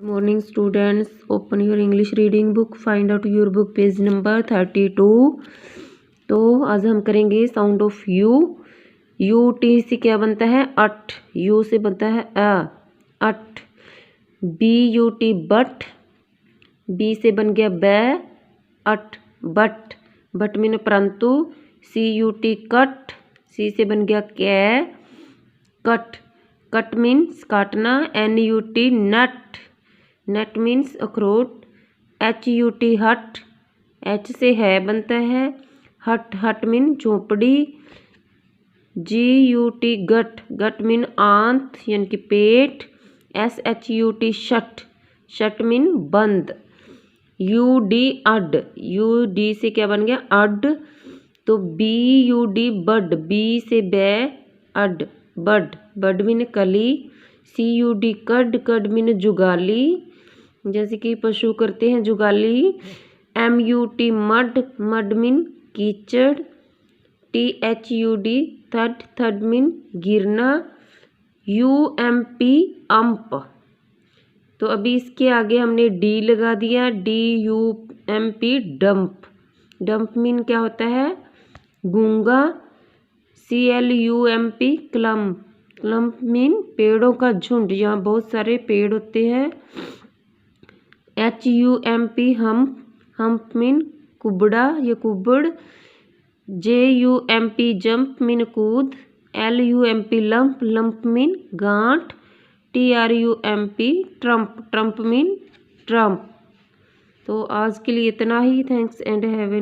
Morning students, open your English reading book, find out your book page number 32। तो आज हम करेंगे sound of u. U t से क्या बनता है? अट। यू से बनता है ut. B u t but. B से बन गया बै, अट बट। बट मीन परंतु। C u t cut. C से बन गया कै, कट। कट मीन्स काटना। N u t nut. Nut means अखरोट। H u t hut. H से है बनता है। हट हट मीन झोपड़ी। जी यू टी गट। गट मीन आंत यानी कि पेट। S h u t shut. Shut mean बंद। U d ud. U d से क्या बन गया? अड। तो b u d bud. B से बै, अड बड। बड मीन कली। सी यू डी कड। कड मीन जुगाली, जैसे कि पशु करते हैं जुगाली। M U T mud. Mud mean कीचड़। T H U D thud. Thud mean गिरना। U M P ump. तो अभी इसके आगे हमने डी लगा दिया। D U M P dump. Dump mean क्या होता है? गूंगा। C L you M P clump. Clump mean पेड़ों का झुंड, यहाँ बहुत सारे पेड़ होते हैं। H U M P hump. Hump mean कुबड़ा या कुबड़। जे you M p jump mean कूद। L you M p lump. Lump mean गांठ। T r u M p trump. Trump mean trump. तो आज के लिए इतना ही। Thanks and have A